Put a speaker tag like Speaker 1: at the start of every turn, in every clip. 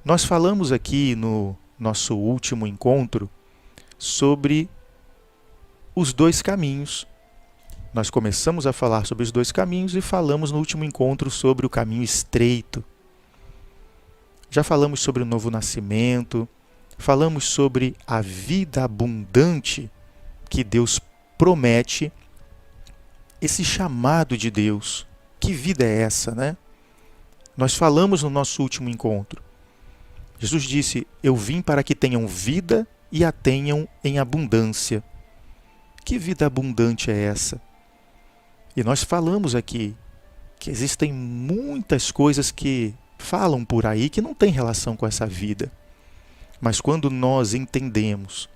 Speaker 1: Nós falamos aqui no nosso último encontro sobre os dois caminhos. Nós começamos a falar sobre os dois caminhos e falamos no último encontro sobre o caminho estreito. Já falamos sobre o novo nascimento, falamos sobre a vida abundante que Deus promete, esse chamado de Deus. Que vida é essa, né? Nós falamos no nosso último encontro. Jesus disse: eu vim para que tenham vida e a tenham em abundância. Que vida abundante é essa? E nós falamos aqui que existem muitas coisas que falam por aí que não têm relação com essa vida. Mas quando nós entendemos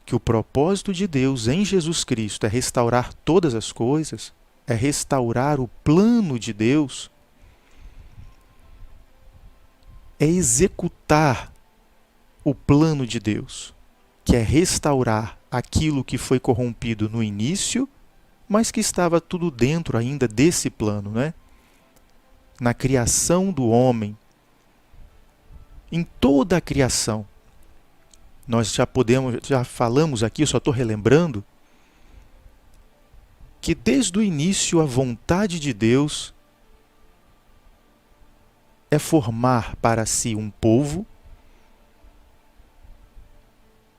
Speaker 1: que o propósito de Deus em Jesus Cristo é restaurar todas as coisas, é restaurar o plano de Deus, é executar o plano de Deus, que é restaurar aquilo que foi corrompido no início, mas que estava tudo dentro ainda desse plano, né? Na criação do homem, em toda a criação. Nós já falamos aqui, eu só estou relembrando, que desde o início a vontade de Deus é formar para si um povo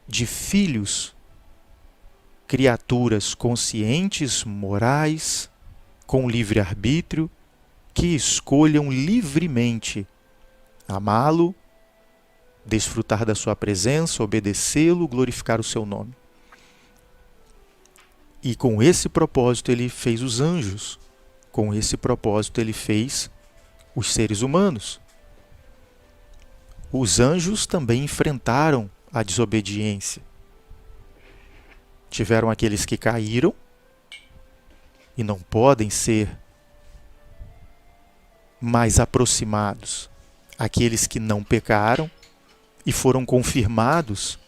Speaker 1: de filhos, criaturas conscientes, morais, com livre-arbítrio, que escolham livremente amá-lo, desfrutar da sua presença, obedecê-lo, glorificar o seu nome. E com esse propósito ele fez os anjos, com esse propósito ele fez os seres humanos. Os anjos também enfrentaram a desobediência. Tiveram aqueles que caíram e não podem ser mais aproximados. Aqueles que não pecaram e foram confirmados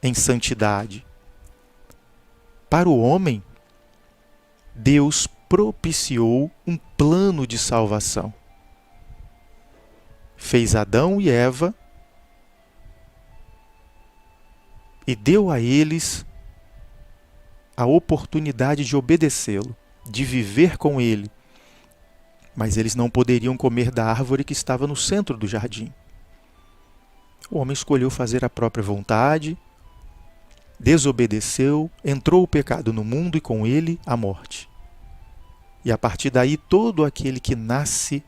Speaker 1: em santidade. Para o homem, Deus propiciou um plano de salvação. Fez Adão e Eva e deu a eles a oportunidade de obedecê-lo, de viver com ele. Mas eles não poderiam comer da árvore que estava no centro do jardim. O homem escolheu fazer a própria vontade, desobedeceu, entrou o pecado no mundo e com ele a morte. E a partir daí todo aquele que nasce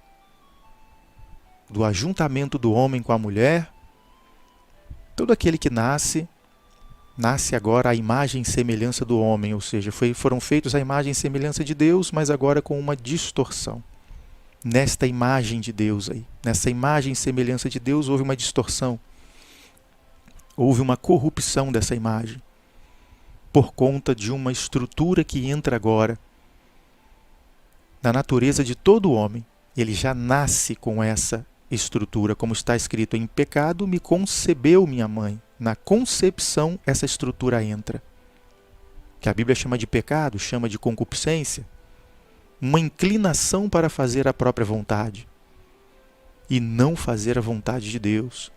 Speaker 1: do ajuntamento do homem com a mulher, todo aquele que nasce agora à imagem e semelhança do homem, ou seja, foram feitos à imagem e semelhança de Deus, mas agora com uma distorção. Nesta imagem de Deus aí, nessa imagem e semelhança de Deus, houve uma distorção. Houve uma corrupção dessa imagem, por conta de uma estrutura que entra agora na natureza de todo homem. Ele já nasce com essa estrutura, como está escrito: em pecado me concebeu minha mãe. Na concepção essa estrutura entra. Que a Bíblia chama de pecado, chama de concupiscência. Uma inclinação para fazer a própria vontade e não fazer a vontade de Deus.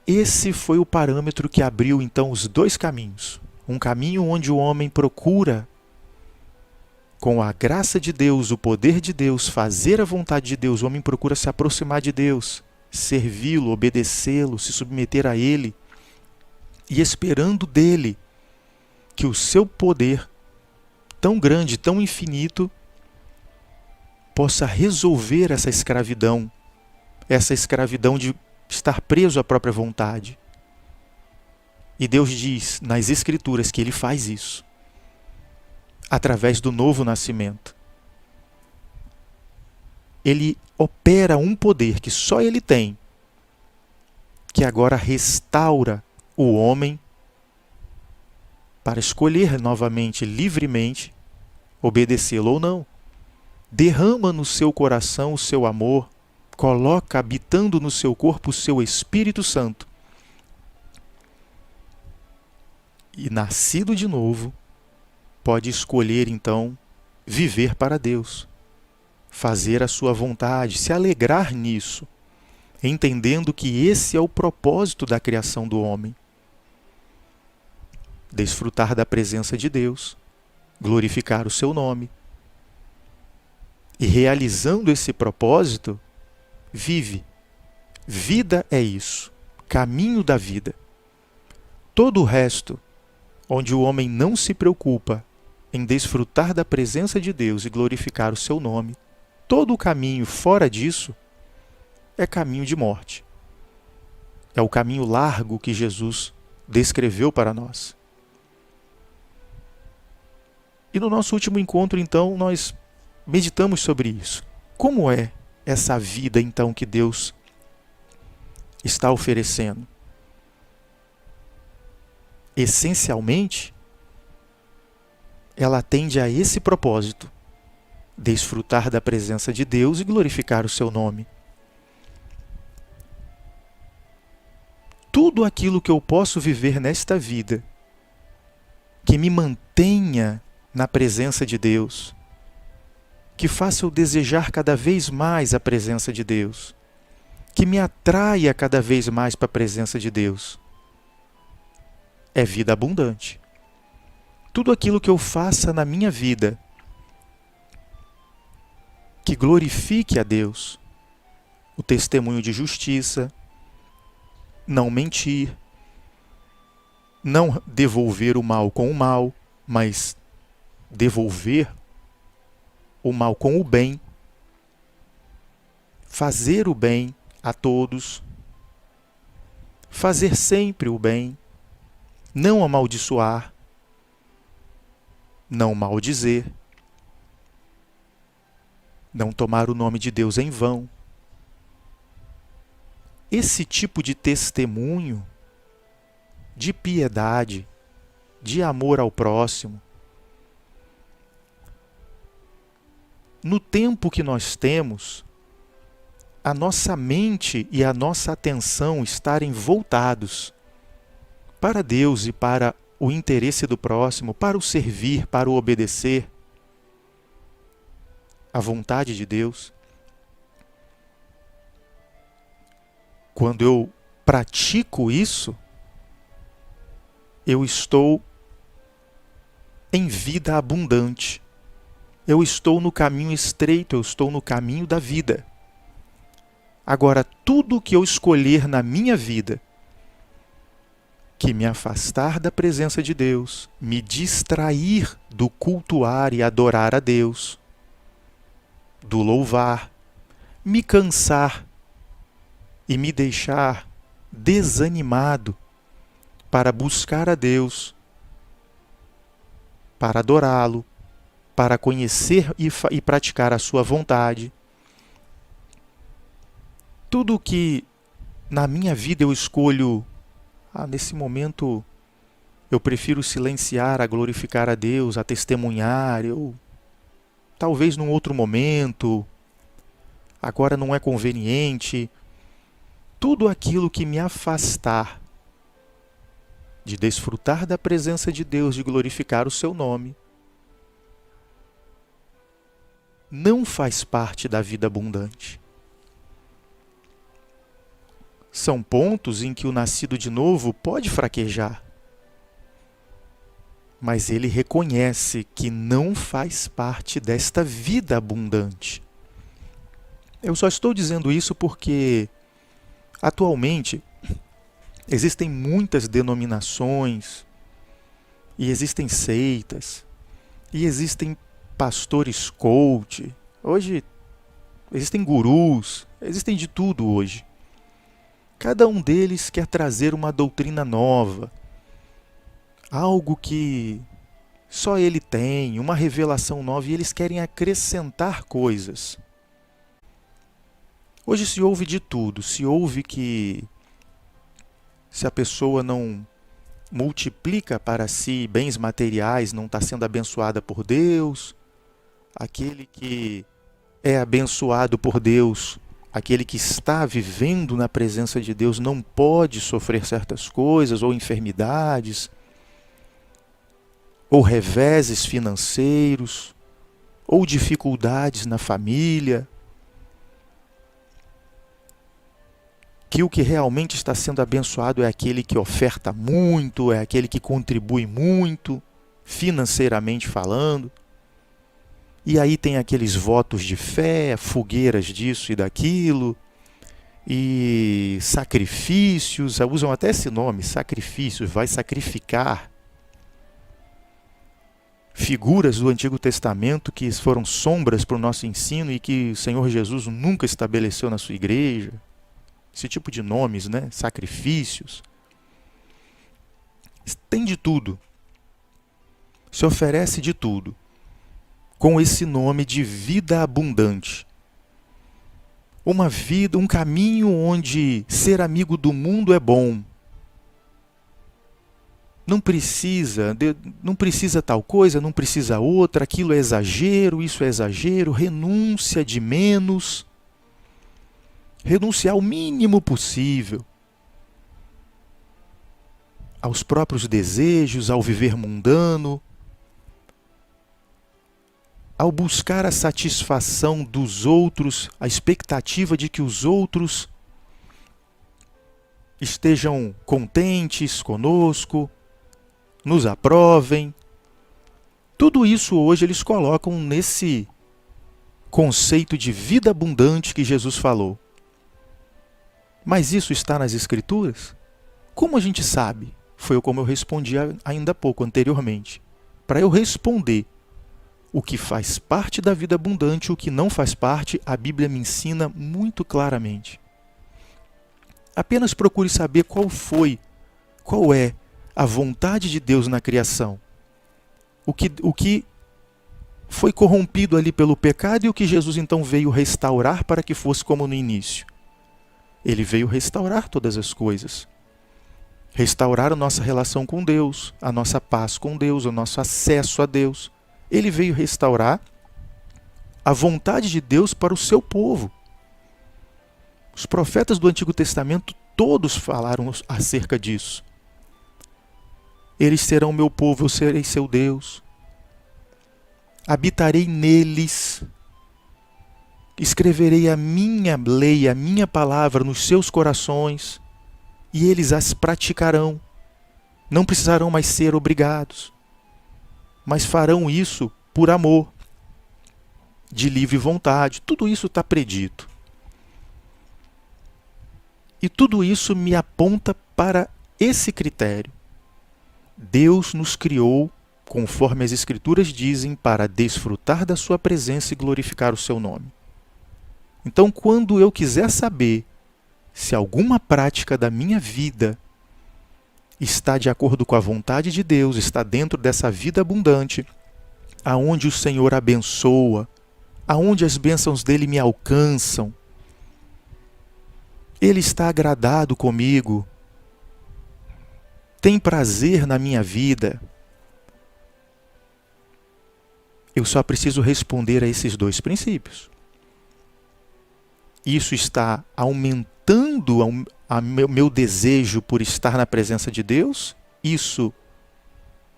Speaker 1: Esse foi o parâmetro que abriu então os dois caminhos. Um caminho onde o homem procura, com a graça de Deus, o poder de Deus, fazer a vontade de Deus. O homem procura se aproximar de Deus, servi-lo, obedecê-lo, se submeter a Ele, e esperando dele que o seu poder, tão grande, tão infinito, possa resolver essa escravidão de estar preso à própria vontade. E Deus diz nas Escrituras que Ele faz isso através do novo nascimento. Ele opera um poder que só Ele tem, que agora restaura o homem para escolher novamente, livremente, obedecê-lo ou não. Derrama no seu coração o seu amor, coloca habitando no seu corpo o seu Espírito Santo. E nascido de novo, pode escolher então viver para Deus, fazer a sua vontade, se alegrar nisso, entendendo que esse é o propósito da criação do homem. Desfrutar da presença de Deus, glorificar o seu nome. E realizando esse propósito, vive. Vida é isso, caminho da vida. Todo o resto, onde o homem não se preocupa em desfrutar da presença de Deus e glorificar o seu nome, todo o caminho fora disso é caminho de morte. É o caminho largo que Jesus descreveu para nós. E no nosso último encontro, então, nós meditamos sobre isso. Como é essa vida, então, que Deus está oferecendo? Essencialmente, ela atende a esse propósito: desfrutar da presença de Deus e glorificar o seu nome. Tudo aquilo que eu posso viver nesta vida, que me mantenha na presença de Deus, que faça eu desejar cada vez mais a presença de Deus, que me atraia cada vez mais para a presença de Deus, é vida abundante. Tudo aquilo que eu faça na minha vida que glorifique a Deus, o testemunho de justiça, não mentir, não devolver o mal com o mal, mas devolver o mal com o bem, fazer o bem a todos, fazer sempre o bem, não amaldiçoar, não maldizer, não tomar o nome de Deus em vão. Esse tipo de testemunho, de piedade, de amor ao próximo, no tempo que nós temos, a nossa mente e a nossa atenção estarem voltados para Deus e para o interesse do próximo, para o servir, para o obedecer à vontade de Deus. Quando eu pratico isso, eu estou em vida abundante. Eu estou no caminho estreito, eu estou no caminho da vida. Agora, tudo que eu escolher na minha vida que me afastar da presença de Deus, me distrair do cultuar e adorar a Deus, do louvar, me cansar e me deixar desanimado para buscar a Deus, para adorá-lo, para conhecer e praticar a sua vontade. Tudo que na minha vida eu escolho, nesse momento eu prefiro silenciar a glorificar a Deus, a testemunhar, talvez num outro momento, agora não é conveniente. Tudo aquilo que me afastar de desfrutar da presença de Deus, de glorificar o seu nome, não faz parte da vida abundante. São pontos em que o nascido de novo pode fraquejar, mas ele reconhece que não faz parte desta vida abundante. Eu só estou dizendo isso porque, atualmente, existem muitas denominações, e existem seitas, e existem pastores coach, hoje existem gurus, existem de tudo hoje. Cada um deles quer trazer uma doutrina nova, algo que só ele tem, uma revelação nova, e eles querem acrescentar coisas. Hoje se ouve de tudo, se ouve que se a pessoa não multiplica para si bens materiais, não está sendo abençoada por Deus. Aquele que é abençoado por Deus, aquele que está vivendo na presença de Deus, não pode sofrer certas coisas, ou enfermidades, ou reveses financeiros, ou dificuldades na família, que o que realmente está sendo abençoado é aquele que oferta muito, é aquele que contribui muito, financeiramente falando. E aí tem aqueles votos de fé, fogueiras disso e daquilo, e sacrifícios, usam até esse nome, sacrifícios, vai sacrificar. Figuras do Antigo Testamento que foram sombras para o nosso ensino e que o Senhor Jesus nunca estabeleceu na sua igreja. Esse tipo de nomes, né? Sacrifícios. Tem de tudo. Se oferece de tudo. Com esse nome de vida abundante. Uma vida, um caminho onde ser amigo do mundo é bom. Não precisa tal coisa, não precisa outra, aquilo é exagero, isso é exagero, renúncia de menos. Renunciar o mínimo possível aos próprios desejos, ao viver mundano, ao buscar a satisfação dos outros, a expectativa de que os outros estejam contentes conosco, nos aprovem. Tudo isso hoje eles colocam nesse conceito de vida abundante que Jesus falou. Mas isso está nas Escrituras? Como a gente sabe? Foi como eu respondi ainda há pouco, anteriormente. Para eu responder o que faz parte da vida abundante e o que não faz parte, a Bíblia me ensina muito claramente. Apenas procure saber qual é a vontade de Deus na criação. O que foi corrompido ali pelo pecado e o que Jesus então veio restaurar para que fosse como no início. Ele veio restaurar todas as coisas. Restaurar a nossa relação com Deus, a nossa paz com Deus, o nosso acesso a Deus. Ele veio restaurar a vontade de Deus para o seu povo. Os profetas do Antigo Testamento todos falaram acerca disso. Eles serão meu povo, eu serei seu Deus. Habitarei neles. Escreverei a minha lei, a minha palavra nos seus corações, e eles as praticarão. Não precisarão mais ser obrigados, mas farão isso por amor, de livre vontade. Tudo isso está predito. E tudo isso me aponta para esse critério. Deus nos criou, conforme as Escrituras dizem, para desfrutar da sua presença e glorificar o seu nome. Então, quando eu quiser saber se alguma prática da minha vida está de acordo com a vontade de Deus, está dentro dessa vida abundante, aonde o Senhor abençoa, aonde as bênçãos dele me alcançam, ele está agradado comigo, tem prazer na minha vida, eu só preciso responder a esses dois princípios. Isso está aumentando meu desejo por estar na presença de Deus? Isso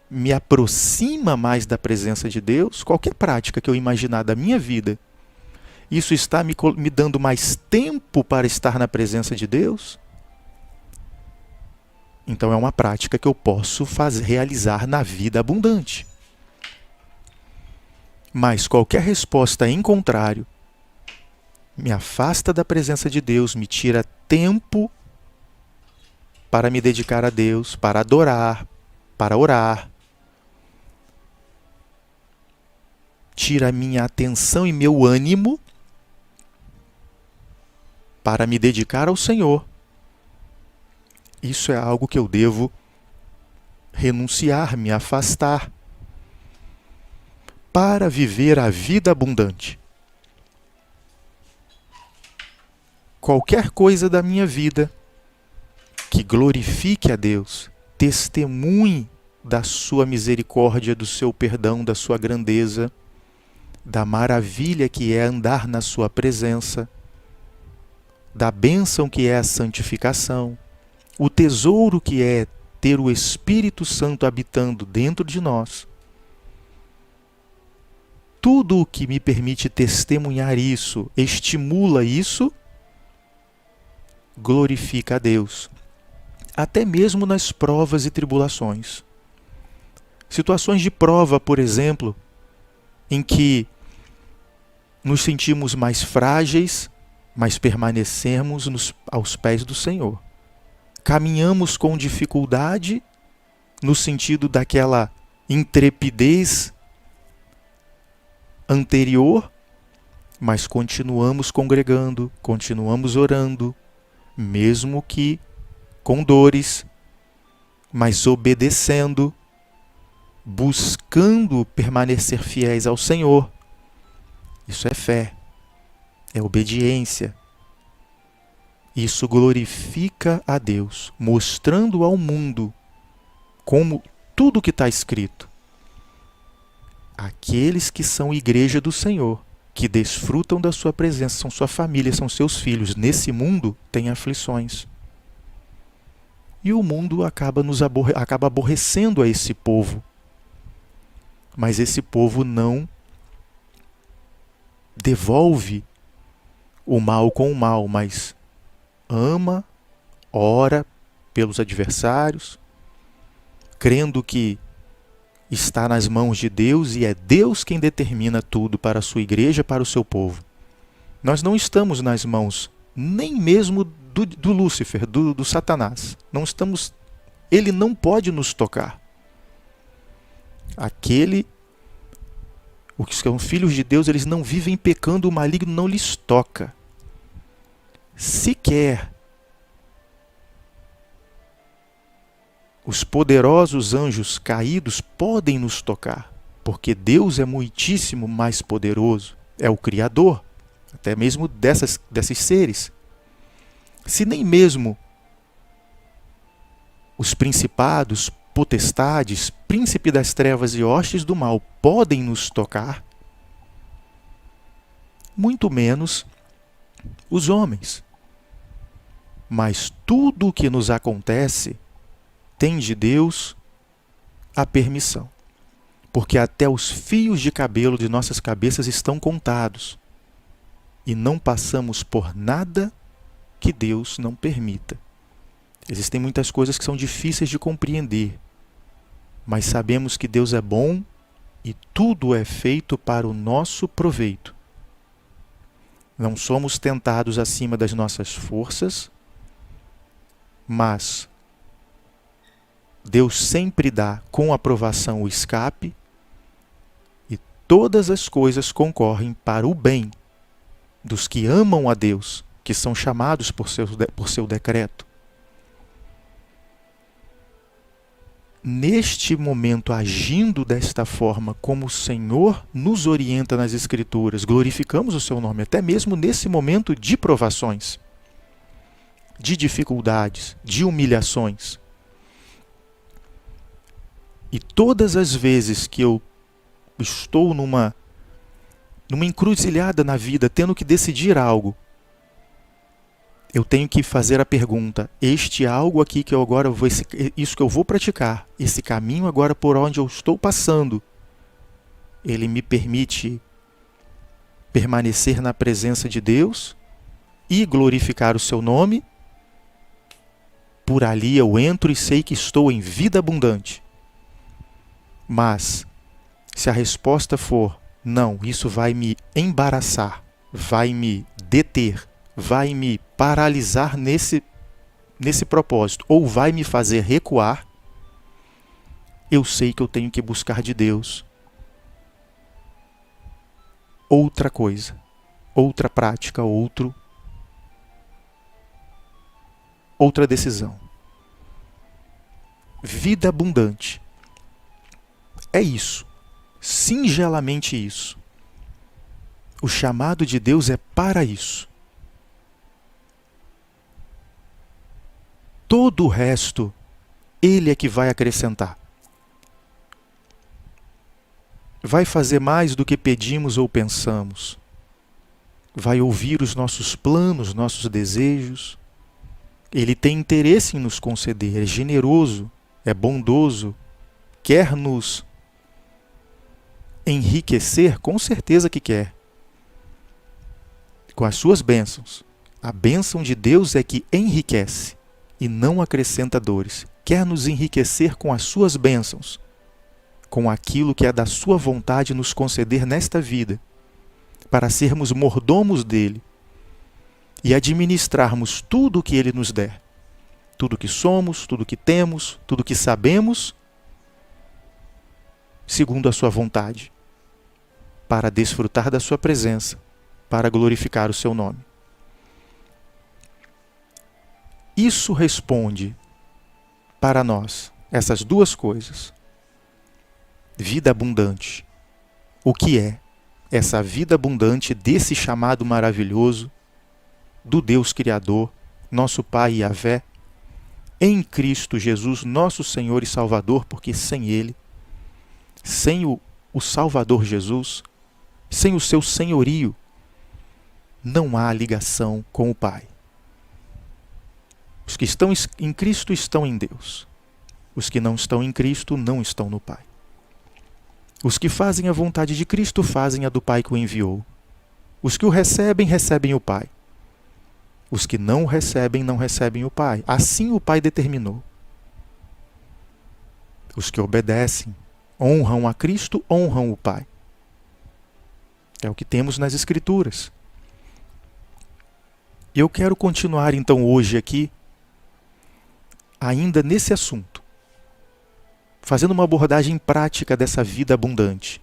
Speaker 1: me aproxima mais da presença de Deus? Qualquer prática que eu imaginar da minha vida, isso está me dando mais tempo para estar na presença de Deus? Então é uma prática que eu posso realizar na vida abundante. Mas qualquer resposta em contrário me afasta da presença de Deus, me tira tempo para me dedicar a Deus, para adorar, para orar. Tira minha atenção e meu ânimo para me dedicar ao Senhor. Isso é algo que eu devo renunciar, me afastar, para viver a vida abundante. Qualquer coisa da minha vida que glorifique a Deus, testemunhe da sua misericórdia, do seu perdão, da sua grandeza, da maravilha que é andar na sua presença, da bênção que é a santificação, o tesouro que é ter o Espírito Santo habitando dentro de nós. tudo o que me permite testemunhar isso, estimula isso, glorifica a Deus. Até mesmo nas provas e tribulações. Situações de prova, por exemplo, em que nos sentimos mais frágeis, mas permanecemos aos pés do Senhor. Caminhamos com dificuldade, no sentido daquela intrepidez anterior, mas continuamos congregando, continuamos orando, mesmo que com dores, mas obedecendo, buscando permanecer fiéis ao Senhor. Isso é fé, é obediência. Isso glorifica a Deus, mostrando ao mundo como tudo que está escrito. Aqueles que são igreja do Senhor, que desfrutam da sua presença, são sua família, são seus filhos. Nesse mundo tem aflições. E o mundo acaba aborrecendo a esse povo. Mas esse povo não devolve o mal com o mal, mas ama, ora pelos adversários, crendo que está nas mãos de Deus e é Deus quem determina tudo para a sua igreja, para o seu povo. Nós não estamos nas mãos nem mesmo do Lúcifer, do Satanás. Não estamos, ele não pode nos tocar. Os que são filhos de Deus, eles não vivem pecando, o maligno não lhes toca. Sequer os poderosos anjos caídos podem nos tocar, porque Deus é muitíssimo mais poderoso, é o Criador, até mesmo desses seres. Se nem mesmo os principados, potestades, príncipe das trevas e hostes do mal podem nos tocar, muito menos os homens. Mas tudo o que nos acontece tem de Deus a permissão, porque até os fios de cabelo de nossas cabeças estão contados e não passamos por nada que Deus não permita. Existem muitas coisas que são difíceis de compreender, mas sabemos que Deus é bom e tudo é feito para o nosso proveito. Não somos tentados acima das nossas forças, mas Deus sempre dá com aprovação o escape e todas as coisas concorrem para o bem dos que amam a Deus, que são chamados por seu decreto. Neste momento, agindo desta forma, como o Senhor nos orienta nas Escrituras, glorificamos o seu nome, até mesmo nesse momento de provações, de dificuldades, de humilhações. E todas as vezes que eu estou numa encruzilhada na vida, tendo que decidir algo, eu tenho que fazer a pergunta: este algo aqui que eu agora vou, isso que eu vou praticar, esse caminho agora por onde eu estou passando, ele me permite permanecer na presença de Deus e glorificar o seu nome? Por ali eu entro e sei que estou em vida abundante. Mas, se a resposta for não, isso vai me embaraçar, vai me deter, vai me paralisar nesse propósito, ou vai me fazer recuar, eu sei que eu tenho que buscar de Deus outra coisa, outra prática, outra decisão. Vida abundante. É isso. Singelamente isso. O chamado de Deus é para isso. Todo o resto, Ele é que vai acrescentar. Vai fazer mais do que pedimos ou pensamos. Vai ouvir os nossos planos, nossos desejos. Ele tem interesse em nos conceder, é generoso, é bondoso, quer nos enriquecer? Com certeza que quer. Com as suas bênçãos. A bênção de Deus é que enriquece e não acrescenta dores. Quer nos enriquecer com as suas bênçãos, com aquilo que é da sua vontade nos conceder nesta vida, para sermos mordomos dele e administrarmos tudo o que ele nos der. Tudo que somos, tudo que temos, tudo que sabemos, segundo a sua vontade, para desfrutar da sua presença, para glorificar o seu nome. Isso responde para nós essas duas coisas. Vida abundante. O que é essa vida abundante desse chamado maravilhoso do Deus Criador, nosso Pai Yahvé, em Cristo Jesus, nosso Senhor e Salvador, porque sem Ele, sem o Salvador Jesus, sem o seu senhorio, não há ligação com o Pai. Os que estão em Cristo estão em Deus. Os que não estão em Cristo não estão no Pai. Os que fazem a vontade de Cristo fazem a do Pai que o enviou. Os que o recebem, recebem o Pai. Os que não o recebem, não recebem o Pai. Assim o Pai determinou. Os que obedecem, honram a Cristo, honram o Pai. É o que temos nas Escrituras. E eu quero continuar então hoje aqui, ainda nesse assunto, fazendo uma abordagem prática dessa vida abundante.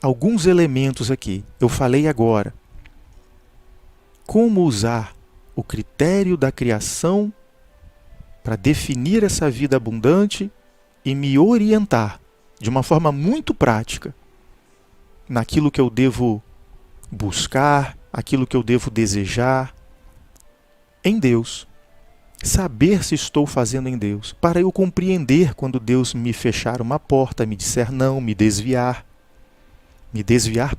Speaker 1: Alguns elementos aqui, eu falei agora. Como usar o critério da criação para definir essa vida abundante e me orientar de uma forma muito prática naquilo que eu devo buscar, aquilo que eu devo desejar em Deus. Saber se estou fazendo em Deus, para eu compreender quando Deus me fechar uma porta, me disser não, me desviar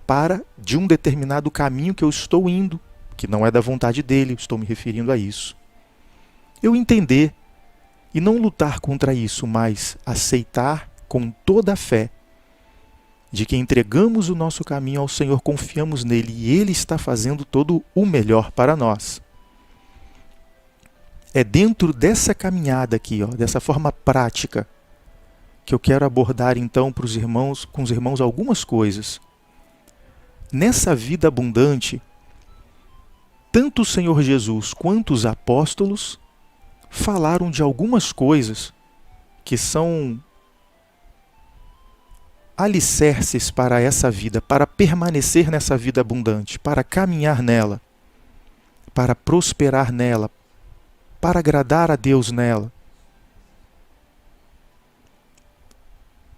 Speaker 1: para de um determinado caminho que eu estou indo, que não é da vontade dele, estou me referindo a isso. Eu entender e não lutar contra isso, mas aceitar com toda a fé de que entregamos o nosso caminho ao Senhor, confiamos nele e ele está fazendo todo o melhor para nós. É dentro dessa caminhada aqui, dessa forma prática, que eu quero abordar então com os irmãos algumas coisas. Nessa vida abundante, tanto o Senhor Jesus quanto os apóstolos falaram de algumas coisas que são alicerces para essa vida, para permanecer nessa vida abundante, para caminhar nela, para prosperar nela, para agradar a Deus nela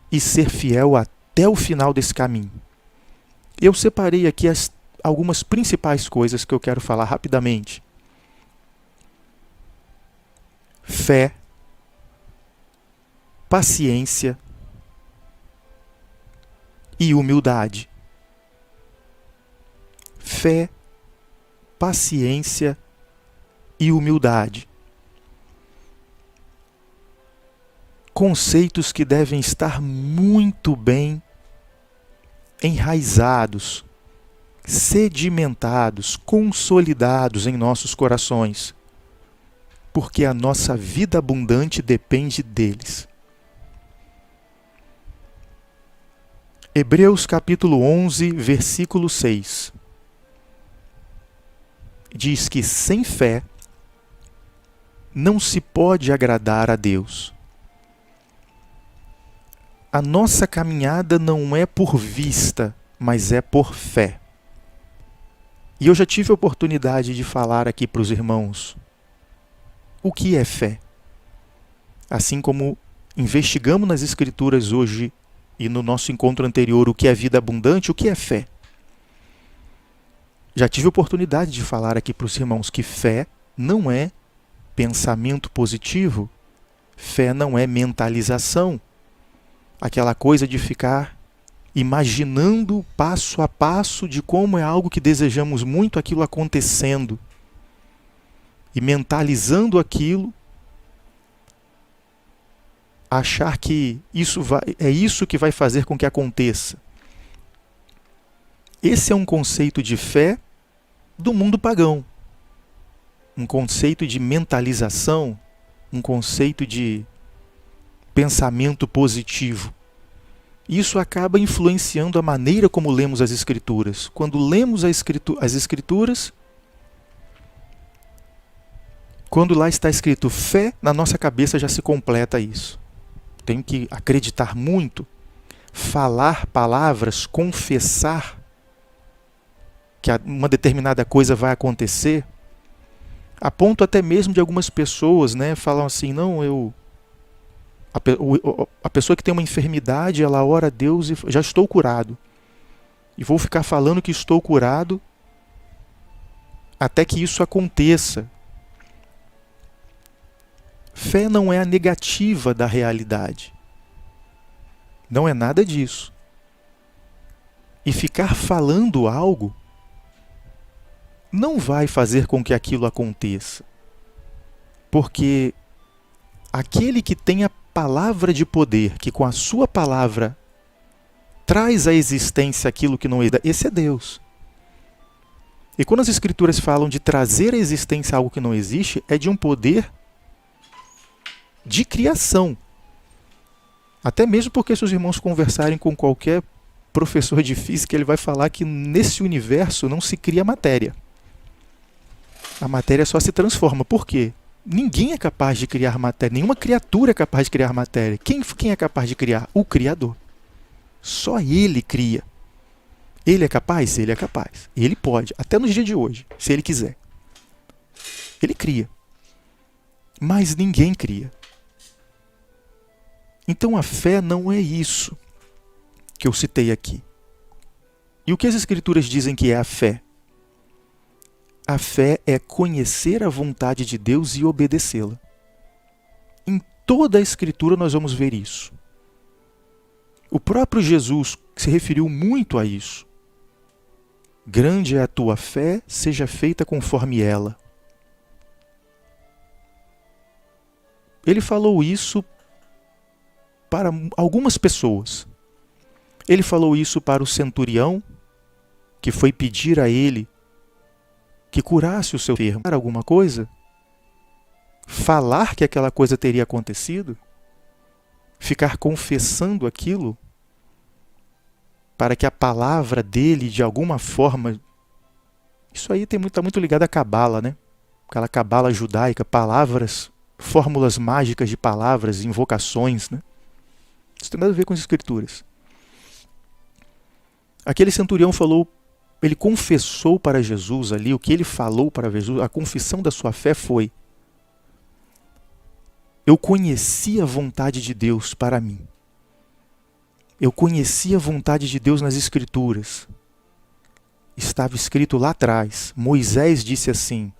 Speaker 1: e ser fiel até o final desse caminho. Eu separei aqui algumas principais coisas que eu quero falar rapidamente. Fé, paciência e humildade. Fé, paciência e humildade. Conceitos que devem estar muito bem enraizados, sedimentados, consolidados em nossos corações, porque a nossa vida abundante depende deles. Hebreus capítulo 11, versículo 6. Diz que sem fé não se pode agradar a Deus. A nossa caminhada não é por vista, mas é por fé. E eu já tive a oportunidade de falar aqui para os irmãos o que é fé. Assim como investigamos nas Escrituras hoje e no nosso encontro anterior o que é vida abundante, o que é fé. Já tive a oportunidade de falar aqui para os irmãos que fé não é pensamento positivo, fé não é mentalização, aquela coisa de ficar imaginando passo a passo de como é algo que desejamos muito aquilo acontecendo e mentalizando aquilo, achar que é isso que vai fazer com que aconteça. Esse é um conceito de fé do mundo pagão. Um conceito de mentalização, um conceito de pensamento positivo. Isso acaba influenciando a maneira como lemos as Escrituras. Quando lemos as Escrituras, quando lá está escrito fé, na nossa cabeça já se completa isso. Tenho que acreditar muito, falar palavras, confessar que uma determinada coisa vai acontecer, a ponto até mesmo de algumas pessoas, né, falam assim, não, a pessoa que tem uma enfermidade, ela ora a Deus e já estou curado. E vou ficar falando que estou curado até que isso aconteça. Fé não é a negativa da realidade. Não é nada disso. E ficar falando algo não vai fazer com que aquilo aconteça. Porque aquele que tem a palavra de poder, que com a sua palavra traz à existência aquilo que não existe, esse é Deus. E quando as Escrituras falam de trazer à existência algo que não existe, é de um poder de criação. Até mesmo porque se os irmãos conversarem com qualquer professor de física, ele vai falar que nesse universo não se cria matéria. A matéria só se transforma. Por quê? Ninguém é capaz de criar matéria, nenhuma criatura é capaz de criar matéria. Quem é capaz de criar? O Criador. Só Ele cria. Ele é capaz? Ele é capaz. Ele pode, até nos dias de hoje, se Ele quiser. Ele cria. Mas ninguém cria. Então a fé não é isso que eu citei aqui. E o que as Escrituras dizem que é a fé? A fé é conhecer a vontade de Deus e obedecê-la. Em toda a Escritura nós vamos ver isso. O próprio Jesus se referiu muito a isso. Grande é a tua fé, seja feita conforme ela. Ele falou isso para algumas pessoas. Ele falou isso para o centurião, que foi pedir a ele que curasse o seu enfermo. Alguma coisa? Falar que aquela coisa teria acontecido? Ficar confessando aquilo? Para que a palavra dele, de alguma forma... Isso aí está muito ligado à cabala, né? Aquela cabala judaica, palavras, fórmulas mágicas de palavras, invocações, né? Isso tem nada a ver com as Escrituras. Aquele centurião falou, ele confessou para Jesus ali, o que ele falou para Jesus, a confissão da sua fé foi: eu conheci a vontade de Deus para mim. Eu conheci a vontade de Deus nas Escrituras. Estava escrito lá atrás. Moisés disse assim: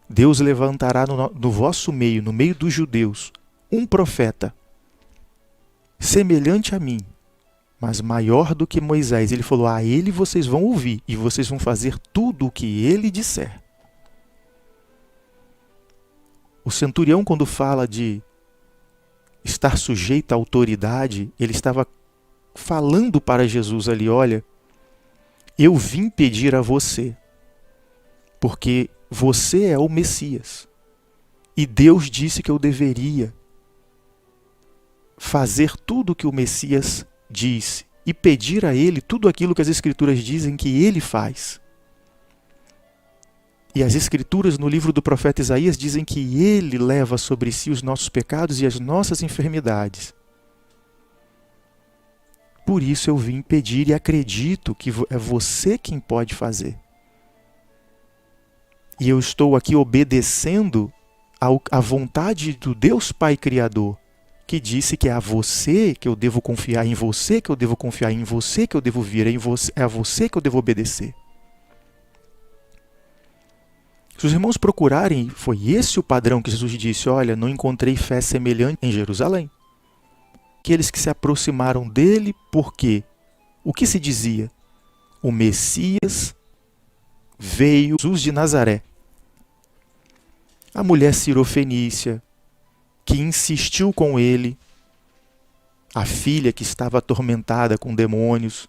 Speaker 1: Deus levantará no vosso meio, no meio dos judeus, um profeta, semelhante a mim, mas maior do que Moisés. Ele falou, a ele vocês vão ouvir e vocês vão fazer tudo o que ele disser. O centurião, quando fala de estar sujeito à autoridade, ele estava falando para Jesus ali, olha, eu vim pedir a você, porque você é o Messias. E Deus disse que eu deveria fazer tudo o que o Messias disse e pedir a ele tudo aquilo que as Escrituras dizem que ele faz. E as Escrituras no livro do profeta Isaías dizem que ele leva sobre si os nossos pecados e as nossas enfermidades. Por isso eu vim pedir e acredito que é você quem pode fazer. E eu estou aqui obedecendo à vontade do Deus Pai Criador, que disse que é a você que eu devo confiar, em você que eu devo confiar, em você que eu devo vir, é a você que eu devo obedecer. Se os irmãos procurarem, foi esse o padrão que Jesus disse, olha, não encontrei fé semelhante em Jerusalém. Aqueles que se aproximaram dele, por quê? O que se dizia? O Messias veio, Jesus de Nazaré. A mulher cirofenícia, que insistiu com ele, a filha que estava atormentada com demônios,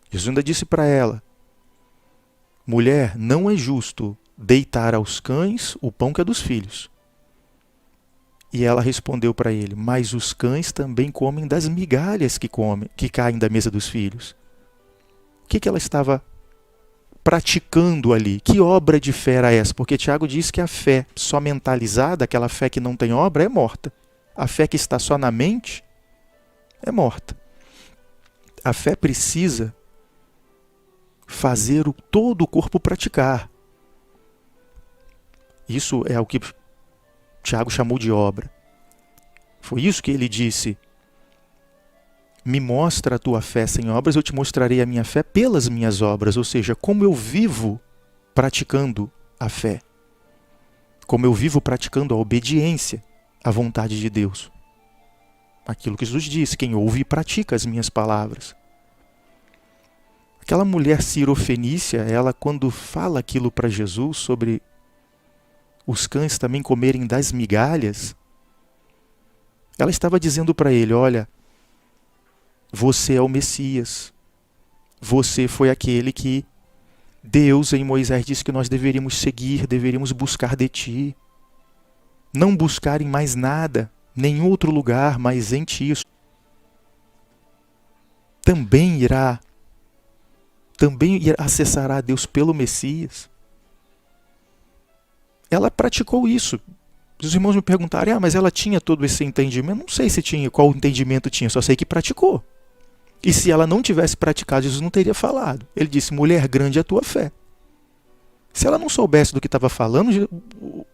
Speaker 1: Jesus ainda disse para ela: mulher, não é justo deitar aos cães o pão que é dos filhos. E ela respondeu para ele: mas os cães também comem das migalhas que caem da mesa dos filhos. O que ela estava praticando ali? Que obra de fé era essa? Porque Tiago diz que a fé só mentalizada, aquela fé que não tem obra, é morta. A fé que está só na mente é morta. A fé precisa fazer todo o corpo praticar. Isso é o que Tiago chamou de obra. Foi isso que ele disse: me mostra a tua fé sem obras, eu te mostrarei a minha fé pelas minhas obras. Ou seja, como eu vivo praticando a fé. Como eu vivo praticando a obediência à vontade de Deus. Aquilo que Jesus disse: quem ouve e pratica as minhas palavras. Aquela mulher cirofenícia, ela quando fala aquilo para Jesus sobre os cães também comerem das migalhas, ela estava dizendo para ele: olha, você é o Messias. Você foi aquele que Deus em Moisés disse que nós deveríamos seguir, deveríamos buscar de ti. Não buscar em mais nada, nenhum outro lugar, mas em ti. Também acessará a Deus pelo Messias. Ela praticou isso. Os irmãos me perguntaram: mas ela tinha todo esse entendimento? Não sei se tinha, qual entendimento tinha, só sei que praticou. E se ela não tivesse praticado, Jesus não teria falado. Ele disse: mulher, grande é a tua fé. Se ela não soubesse do que estava falando,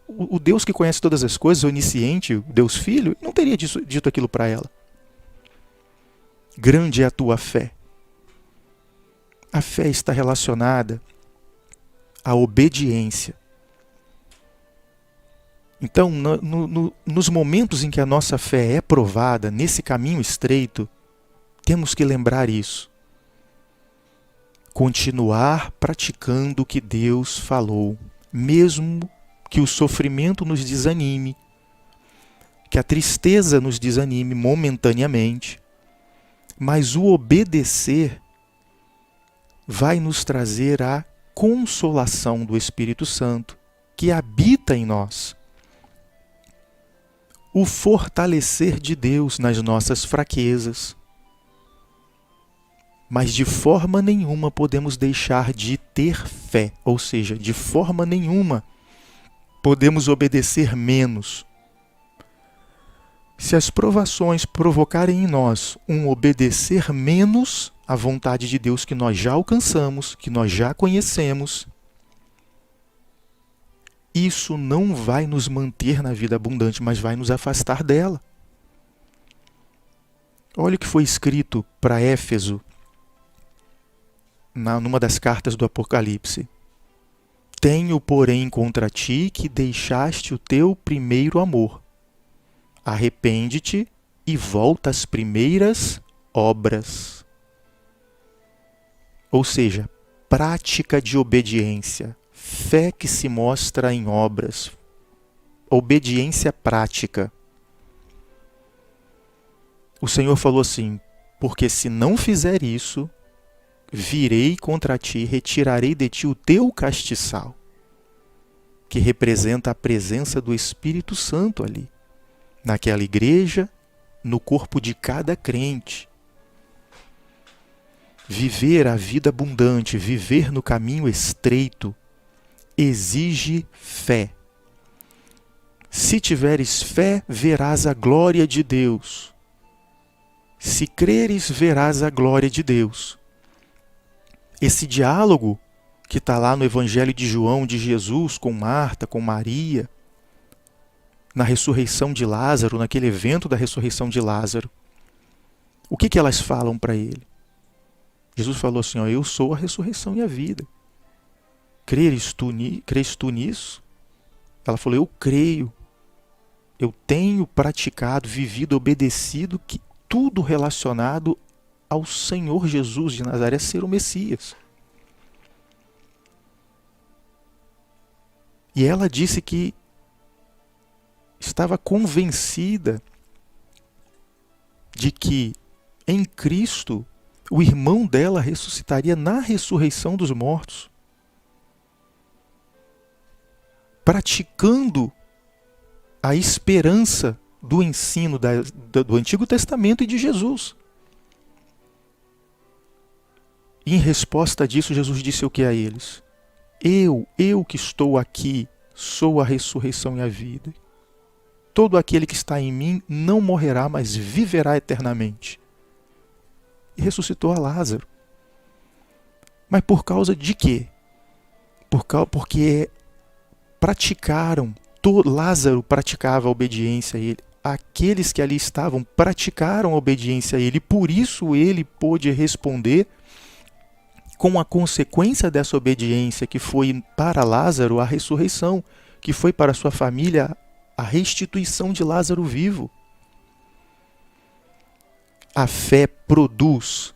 Speaker 1: o Deus que conhece todas as coisas, o onisciente, o Deus Filho, não teria dito aquilo para ela. Grande é a tua fé. A fé está relacionada à obediência. Então, nos momentos em que a nossa fé é provada, nesse caminho estreito, temos que lembrar isso. Continuar praticando o que Deus falou, mesmo que o sofrimento nos desanime, que a tristeza nos desanime momentaneamente, mas o obedecer vai nos trazer a consolação do Espírito Santo que habita em nós. O fortalecer de Deus nas nossas fraquezas. Mas de forma nenhuma podemos deixar de ter fé, ou seja, de forma nenhuma podemos obedecer menos. Se as provações provocarem em nós um obedecer menos à vontade de Deus que nós já alcançamos, que nós já conhecemos, isso não vai nos manter na vida abundante, mas vai nos afastar dela. Olha o que foi escrito para Éfeso, numa das cartas do Apocalipse. Tenho, porém, contra ti que deixaste o teu primeiro amor. Arrepende-te e volta às primeiras obras. Ou seja, prática de obediência. Fé que se mostra em obras. Obediência prática. O Senhor falou assim: porque se não fizer isso, virei contra ti, retirarei de ti o teu castiçal, que representa a presença do Espírito Santo ali, naquela igreja, no corpo de cada crente. Viver a vida abundante, viver no caminho estreito, exige fé. Se tiveres fé, verás a glória de Deus. Se creres, verás a glória de Deus. Esse diálogo que está lá no Evangelho de João, de Jesus com Marta, com Maria, na ressurreição de Lázaro, naquele evento da ressurreição de Lázaro, o que elas falam para ele? Jesus falou assim: eu sou a ressurreição e a vida. Crês tu nisso? Ela falou: eu creio. Eu tenho praticado, vivido, obedecido, que tudo relacionado ao Senhor Jesus de Nazaré ser o Messias. E ela disse que estava convencida de que em Cristo O irmão dela ressuscitaria na ressurreição dos mortos, praticando a esperança do ensino do Antigo Testamento e de Jesus. E em resposta disso, Jesus disse o que a eles? Eu que estou aqui, sou a ressurreição e a vida. Todo aquele que está em mim não morrerá, mas viverá eternamente. E ressuscitou a Lázaro. Mas por causa de quê? Porque Lázaro praticava a obediência a ele. Aqueles que ali estavam praticaram a obediência a ele. E por isso ele pôde responder com a consequência dessa obediência, que foi para Lázaro a ressurreição, que foi para sua família a restituição de Lázaro vivo. A fé produz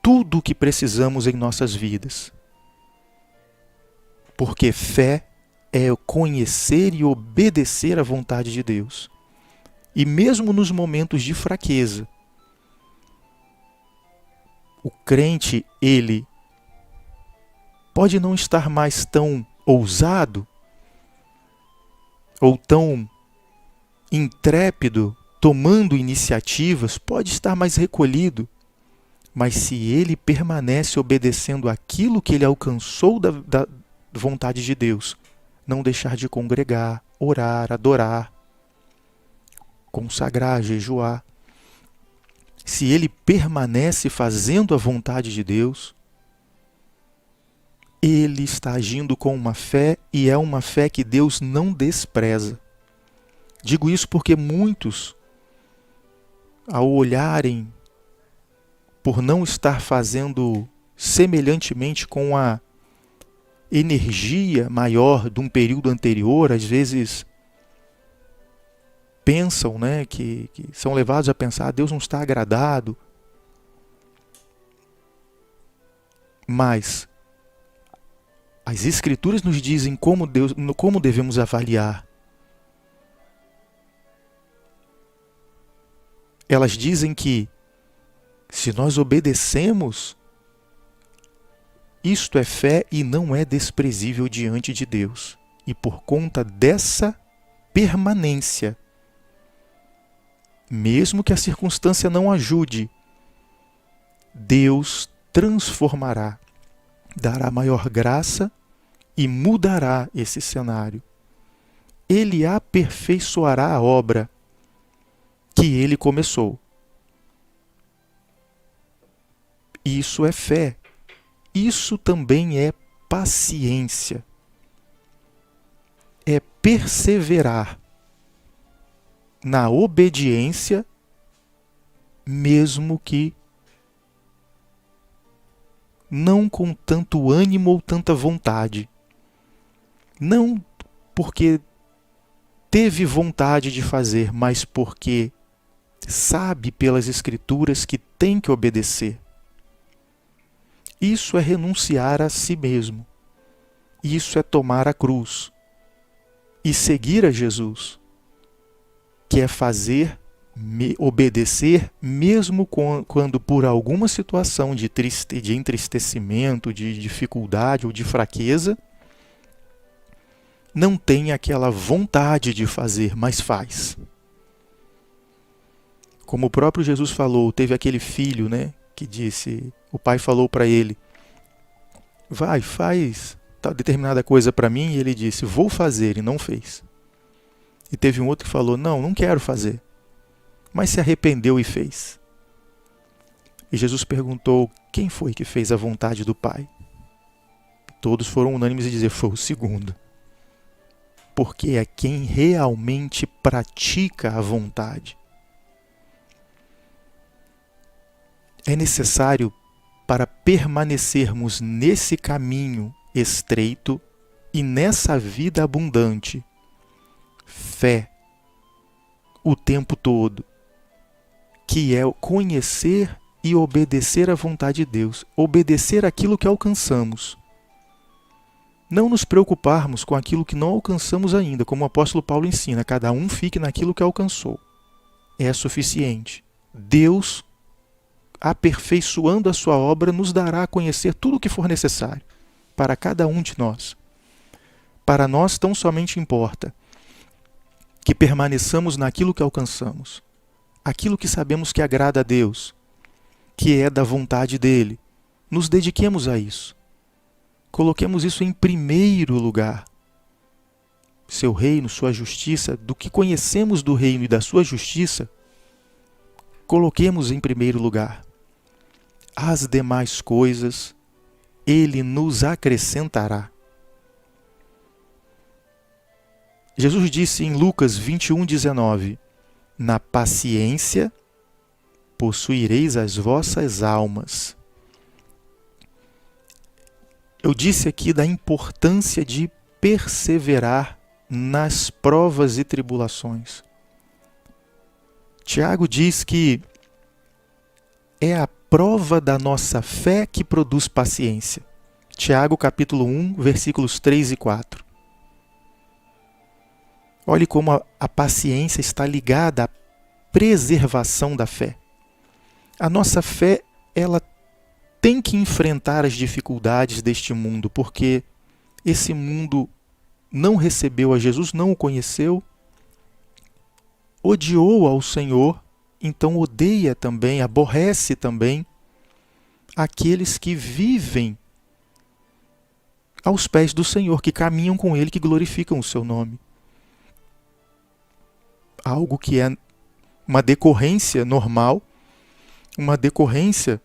Speaker 1: tudo o que precisamos em nossas vidas. Porque fé é conhecer e obedecer à vontade de Deus. E mesmo nos momentos de fraqueza, o crente, ele pode não estar mais tão ousado ou tão intrépido, tomando iniciativas, pode estar mais recolhido, mas se ele permanece obedecendo aquilo que ele alcançou da vontade de Deus, não deixar de congregar, orar, adorar, consagrar, jejuar, se ele permanece fazendo a vontade de Deus, ele está agindo com uma fé, e é uma fé que Deus não despreza. Digo isso porque muitos, ao olharem por não estar fazendo semelhantemente com a energia maior de um período anterior, às vezes pensam, né, que são levados a pensar, Deus não está agradado. Mas as Escrituras nos dizem como devemos avaliar. Elas dizem que se nós obedecemos, isto é fé e não é desprezível diante de Deus. E por conta dessa permanência, mesmo que a circunstância não ajude, Deus transformará, dará maior graça e mudará esse cenário. Ele aperfeiçoará a obra que ele começou. Isso é fé. Isso também é paciência. É perseverar na obediência, mesmo que não com tanto ânimo ou tanta vontade. Não porque teve vontade de fazer, mas porque sabe pelas Escrituras que tem que obedecer. Isso é renunciar a si mesmo. Isso é tomar a cruz e seguir a Jesus, que é obedecer mesmo quando por alguma situação de entristecimento, de dificuldade ou de fraqueza, não tem aquela vontade de fazer, mas faz. Como o próprio Jesus falou, teve aquele filho, né, que disse, o pai falou para ele, vai, faz determinada coisa para mim, e ele disse, vou fazer, e não fez. E teve um outro que falou, não quero fazer, mas se arrependeu e fez. E Jesus perguntou, quem foi que fez a vontade do Pai? Todos foram unânimes em dizer, foi o segundo. Porque é quem realmente pratica a vontade. É necessário, para permanecermos nesse caminho estreito e nessa vida abundante, fé o tempo todo, que é conhecer e obedecer à vontade de Deus, obedecer aquilo que alcançamos. Não nos preocuparmos com aquilo que não alcançamos ainda, como o apóstolo Paulo ensina, cada um fique naquilo que alcançou. É suficiente. Deus aperfeiçoando a sua obra, nos dará a conhecer tudo o que for necessário para cada um de nós. Para nós tão somente importa que permaneçamos naquilo que alcançamos, aquilo que sabemos que agrada a Deus, que é da vontade dele. Nos dediquemos a isso. Coloquemos isso em primeiro lugar. Seu reino, sua justiça, do que conhecemos do reino e da sua justiça, coloquemos em primeiro lugar. As demais coisas ele nos acrescentará. Jesus disse em Lucas 21:19, na paciência possuireis as vossas almas. Eu disse aqui da importância de perseverar nas provas e tribulações. Tiago diz que é a prova da nossa fé que produz paciência. Tiago capítulo 1, versículos 3 e 4. Olhe como a paciência está ligada à preservação da fé. A nossa fé, ela tem que enfrentar as dificuldades deste mundo, porque esse mundo não recebeu a Jesus, não o conheceu, odiou ao Senhor, então odeia também, aborrece também aqueles que vivem aos pés do Senhor, que caminham com Ele, que glorificam o seu nome. Algo que é uma decorrência normal, uma decorrência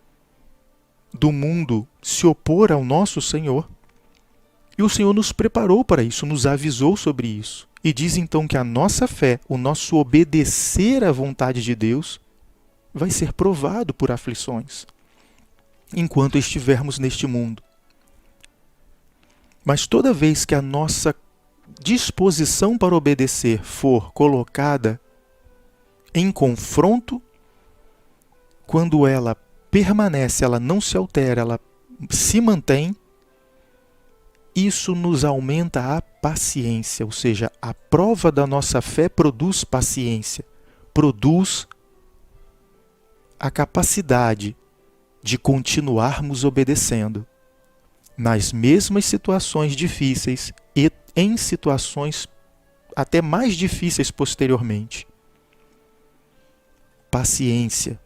Speaker 1: do mundo se opor ao nosso Senhor. E o Senhor nos preparou para isso, nos avisou sobre isso. E diz então que a nossa fé, o nosso obedecer à vontade de Deus, vai ser provado por aflições, enquanto estivermos neste mundo. Mas toda vez que a nossa disposição para obedecer for colocada em confronto, quando ela permanece, ela não se altera, ela se mantém, isso nos aumenta a paciência, ou seja, a prova da nossa fé produz paciência, produz a capacidade de continuarmos obedecendo nas mesmas situações difíceis e em situações até mais difíceis posteriormente. Paciência.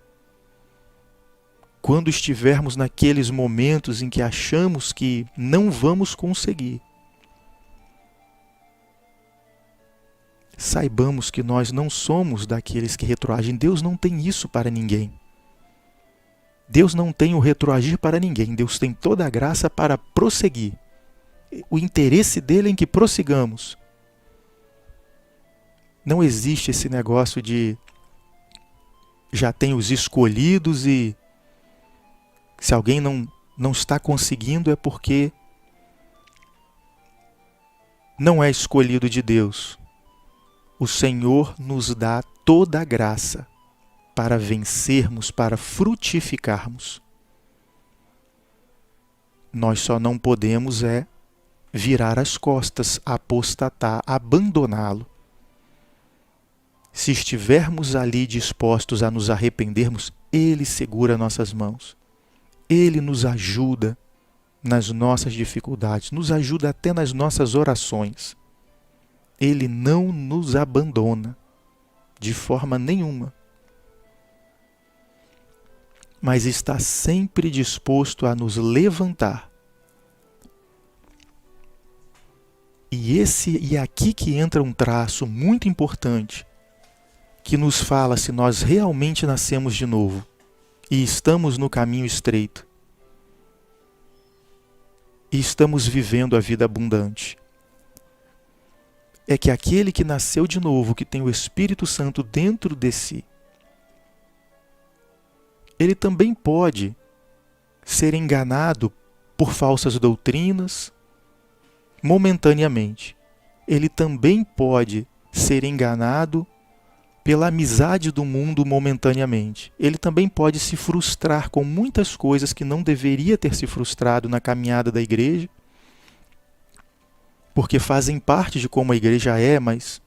Speaker 1: Quando estivermos naqueles momentos em que achamos que não vamos conseguir, saibamos que nós não somos daqueles que retroagem. Deus não tem isso para ninguém. Deus não tem o retroagir para ninguém. Deus tem toda a graça para prosseguir. O interesse dele é em que prossigamos. Não existe esse negócio de já tem os escolhidos e se alguém não está conseguindo é porque não é escolhido de Deus. O Senhor nos dá toda a graça para vencermos, para frutificarmos. Nós só não podemos virar as costas, apostatar, abandoná-lo. Se estivermos ali dispostos a nos arrependermos, Ele segura nossas mãos. Ele nos ajuda nas nossas dificuldades, nos ajuda até nas nossas orações. Ele não nos abandona de forma nenhuma, mas está sempre disposto a nos levantar. E é aqui que entra um traço muito importante, que nos fala se nós realmente nascemos de novo e estamos no caminho estreito e estamos vivendo a vida abundante. É que aquele que nasceu de novo, que tem o Espírito Santo dentro de si, ele também pode ser enganado por falsas doutrinas momentaneamente. Ele também pode ser enganado pela amizade do mundo momentaneamente. Ele também pode se frustrar com muitas coisas que não deveria ter se frustrado na caminhada da igreja, porque fazem parte de como a igreja é, mas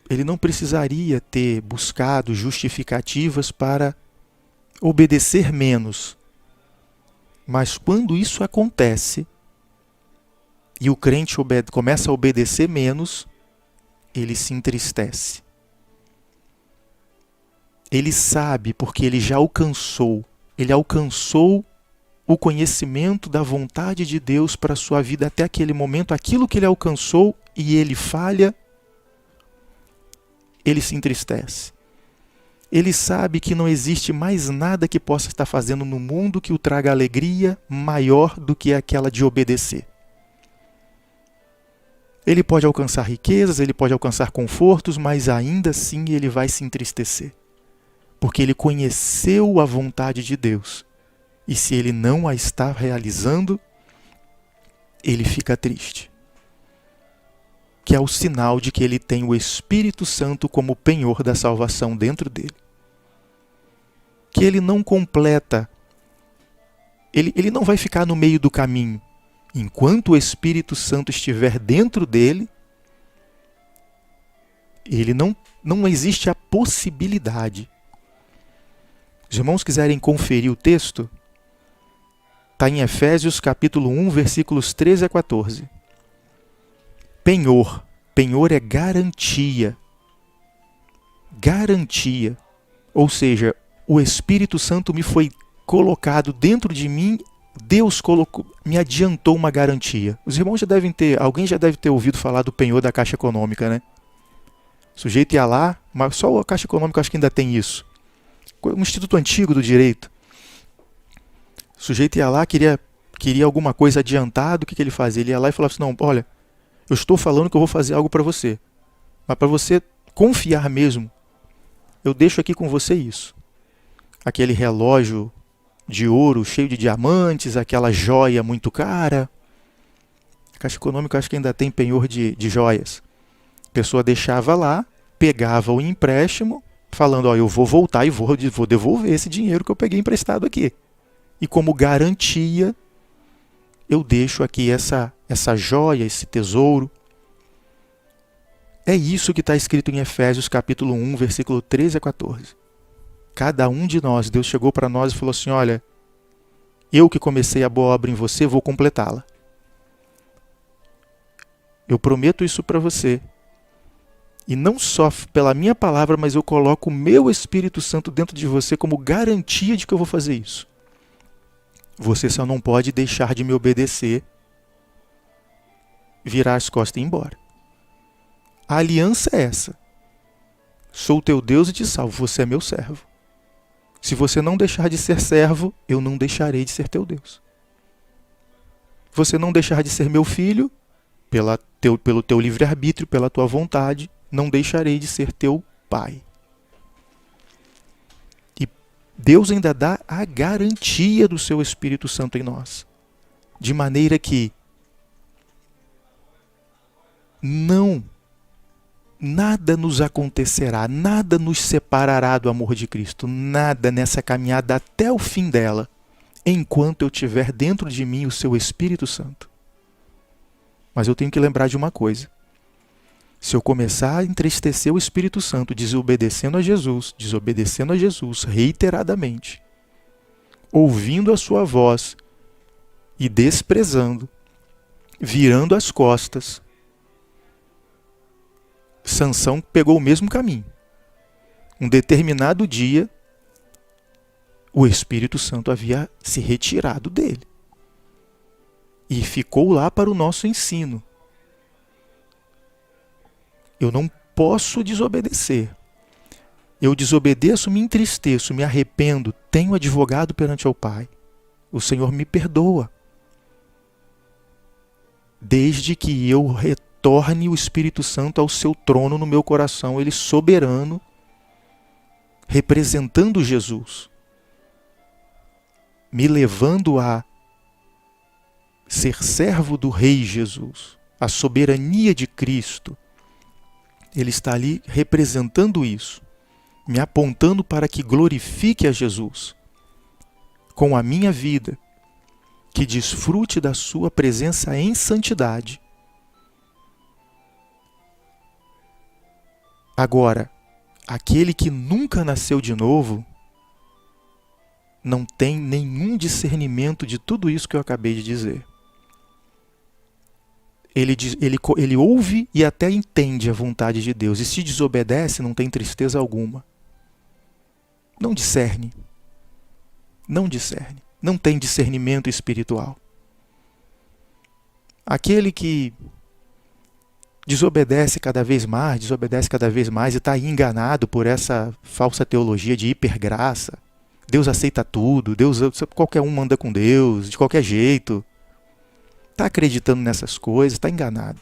Speaker 1: ele não precisaria ter buscado justificativas para obedecer menos. Mas quando isso acontece e o crente começa a obedecer menos, ele se entristece. Ele sabe porque ele já alcançou. Ele alcançou o conhecimento da vontade de Deus para a sua vida até aquele momento. Aquilo que ele alcançou e ele falha, ele se entristece. Ele sabe que não existe mais nada que possa estar fazendo no mundo que o traga alegria maior do que aquela de obedecer. Ele pode alcançar riquezas, ele pode alcançar confortos, mas ainda assim ele vai se entristecer. Porque ele conheceu a vontade de Deus. E se ele não a está realizando, ele fica triste. Que é o sinal de que ele tem o Espírito Santo como penhor da salvação dentro dele. Que ele não completa, ele não vai ficar no meio do caminho. Enquanto o Espírito Santo estiver dentro dele, não existe a possibilidade. Os irmãos quiserem conferir o texto, está em Efésios capítulo 1, versículos 13 a 14. Penhor. Penhor é garantia. Garantia. Ou seja, o Espírito Santo me foi colocado dentro de mim, Deus me adiantou uma garantia. Os irmãos alguém já deve ter ouvido falar do penhor da Caixa Econômica, né? O sujeito ia lá, mas só a Caixa Econômica acho que ainda tem isso. Um instituto antigo do direito. O sujeito ia lá, queria alguma coisa adiantada, o que ele fazia? Ele ia lá e falava assim, não, olha, eu estou falando que eu vou fazer algo para você, mas para você confiar mesmo, eu deixo aqui com você isso. Aquele relógio de ouro cheio de diamantes, aquela joia muito cara. A Caixa Econômica acho que ainda tem penhor de joias. A pessoa deixava lá, pegava o empréstimo, falando, ó, eu vou voltar e vou devolver esse dinheiro que eu peguei emprestado aqui. E como garantia, eu deixo aqui essa joia, esse tesouro. É isso que está escrito em Efésios capítulo 1, versículo 13 a 14. Cada um de nós, Deus chegou para nós e falou assim, olha, eu que comecei a boa obra em você, vou completá-la. Eu prometo isso para você. E não só pela minha palavra, mas eu coloco o meu Espírito Santo dentro de você como garantia de que eu vou fazer isso. Você só não pode deixar de me obedecer, virar as costas e ir embora. A aliança é essa. Sou teu Deus e te salvo, você é meu servo. Se você não deixar de ser servo, eu não deixarei de ser teu Deus. Você não deixar de ser meu filho, pelo teu livre-arbítrio, pela tua vontade, não deixarei de ser teu pai. E Deus ainda dá a garantia do seu Espírito Santo em nós. De maneira que nada nos acontecerá, nada nos separará do amor de Cristo, nada nessa caminhada até o fim dela, enquanto eu tiver dentro de mim o seu Espírito Santo. Mas eu tenho que lembrar de uma coisa. Se eu começar a entristecer o Espírito Santo desobedecendo a Jesus reiteradamente, ouvindo a sua voz e desprezando, virando as costas, Sansão pegou o mesmo caminho. Um determinado dia, o Espírito Santo havia se retirado dele. E ficou lá para o nosso ensino. Eu não posso desobedecer. Eu desobedeço, me entristeço, me arrependo, tenho advogado perante ao Pai. O Senhor me perdoa. Desde que eu retorne o Espírito Santo ao seu trono no meu coração, ele soberano, representando Jesus, me levando a ser servo do Rei Jesus, a soberania de Cristo. Ele está ali representando isso, me apontando para que glorifique a Jesus com a minha vida, que desfrute da sua presença em santidade. Agora, aquele que nunca nasceu de novo não tem nenhum discernimento de tudo isso que eu acabei de dizer. Ele ouve e até entende a vontade de Deus, e se desobedece, não tem tristeza alguma. Não discerne. Não discerne. Não tem discernimento espiritual. Aquele que desobedece cada vez mais e está aí enganado por essa falsa teologia de hipergraça. Deus aceita tudo, qualquer um manda com Deus, de qualquer jeito. Está acreditando nessas coisas, está enganado.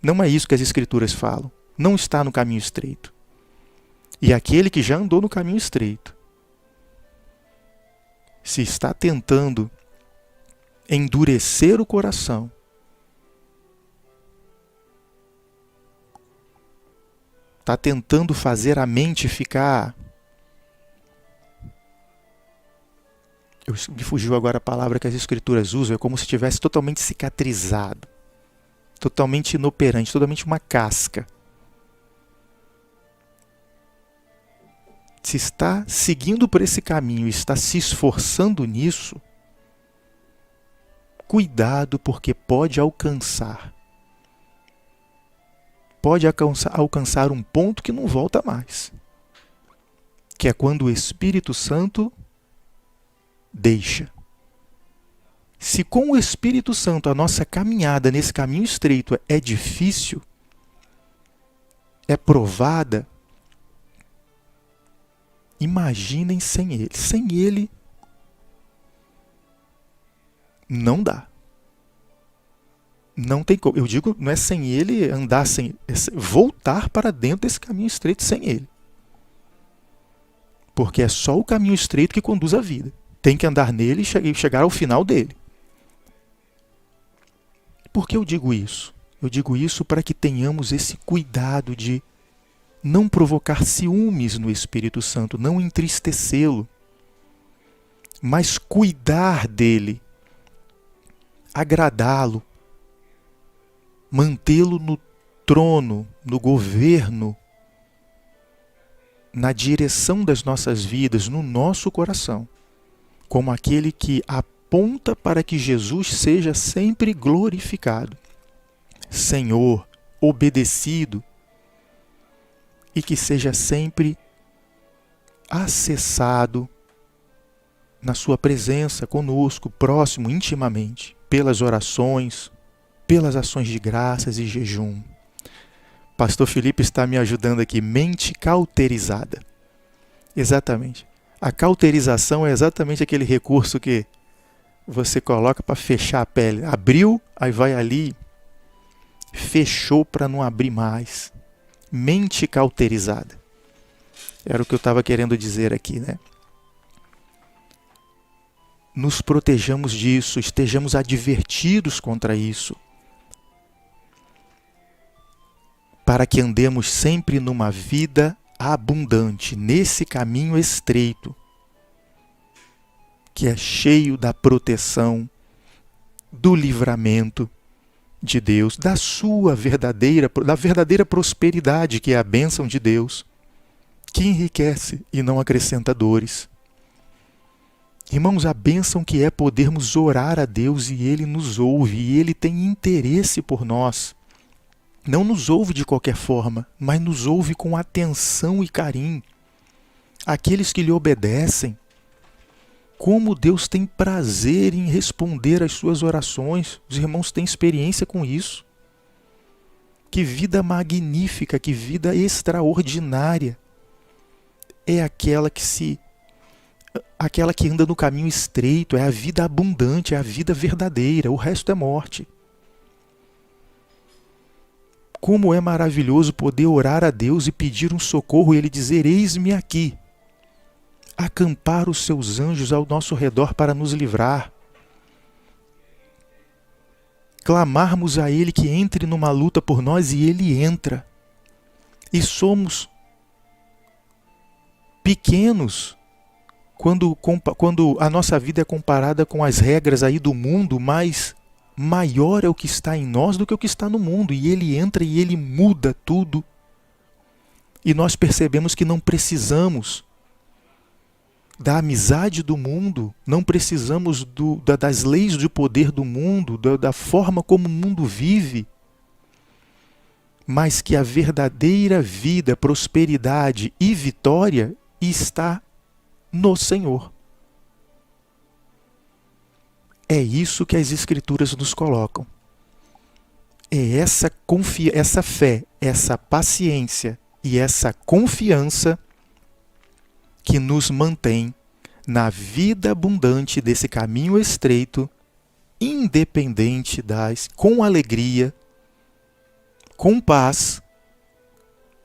Speaker 1: Não é isso que as Escrituras falam. Não está no caminho estreito. E aquele que já andou no caminho estreito, se está tentando endurecer o coração, está tentando fazer a mente ficar... Me fugiu agora a palavra que as Escrituras usam, é como se tivesse totalmente cicatrizado, totalmente inoperante, totalmente uma casca. Se está seguindo por esse caminho, está se esforçando nisso, cuidado, porque pode alcançar um ponto que não volta mais, que é quando o Espírito Santo deixa. Se com o Espírito Santo a nossa caminhada nesse caminho estreito é difícil, é provada, imaginem sem Ele. Sem Ele, não dá. Não tem como. Eu digo, não é sem Ele andar, voltar para dentro desse caminho estreito sem Ele. Porque é só o caminho estreito que conduz à vida. Tem que andar nele e chegar ao final dele. Por que eu digo isso? Eu digo isso para que tenhamos esse cuidado de não provocar ciúmes no Espírito Santo, não entristecê-lo, mas cuidar dele, agradá-lo, mantê-lo no trono, no governo, na direção das nossas vidas, no nosso coração, como aquele que aponta para que Jesus seja sempre glorificado, Senhor, obedecido, e que seja sempre acessado na sua presença conosco, próximo, intimamente, pelas orações, pelas ações de graças e jejum. Pastor Felipe está me ajudando aqui, mente cauterizada. Exatamente. A cauterização é exatamente aquele recurso que você coloca para fechar a pele. Abriu, aí vai ali, fechou para não abrir mais. Mente cauterizada. Era o que eu estava querendo dizer aqui, né? Nos protejamos disso, estejamos advertidos contra isso, para que andemos sempre numa vida abundante, nesse caminho estreito, que é cheio da proteção, do livramento de Deus, da verdadeira prosperidade, que é a bênção de Deus, que enriquece e não acrescenta dores. Irmãos, a bênção que é podermos orar a Deus e Ele nos ouve, e Ele tem interesse por nós. Não nos ouve de qualquer forma, mas nos ouve com atenção e carinho. Aqueles que lhe obedecem, como Deus tem prazer em responder às suas orações. Os irmãos têm experiência com isso. Que vida magnífica, que vida extraordinária é aquela que anda no caminho estreito, é a vida abundante, é a vida verdadeira, o resto é morte. Como é maravilhoso poder orar a Deus e pedir um socorro e Ele dizer, eis-me aqui. Acampar os seus anjos ao nosso redor para nos livrar. Clamarmos a Ele que entre numa luta por nós e Ele entra. E somos pequenos quando a nossa vida é comparada com as regras aí do mundo, mas maior é o que está em nós do que o que está no mundo. E Ele entra e Ele muda tudo. E nós percebemos que não precisamos da amizade do mundo, não precisamos das leis de poder do mundo, da forma como o mundo vive, mas que a verdadeira vida, prosperidade e vitória está no Senhor. É isso que as Escrituras nos colocam. É essa fé, essa paciência e essa confiança que nos mantém na vida abundante desse caminho estreito, independente com alegria, com paz,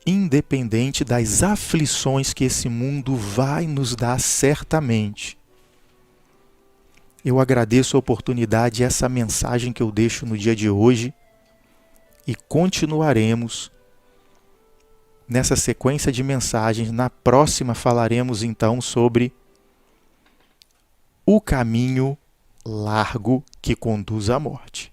Speaker 1: independente das aflições que esse mundo vai nos dar certamente. Eu agradeço a oportunidade e essa mensagem que eu deixo no dia de hoje e continuaremos nessa sequência de mensagens. Na próxima falaremos então sobre o caminho largo que conduz à morte.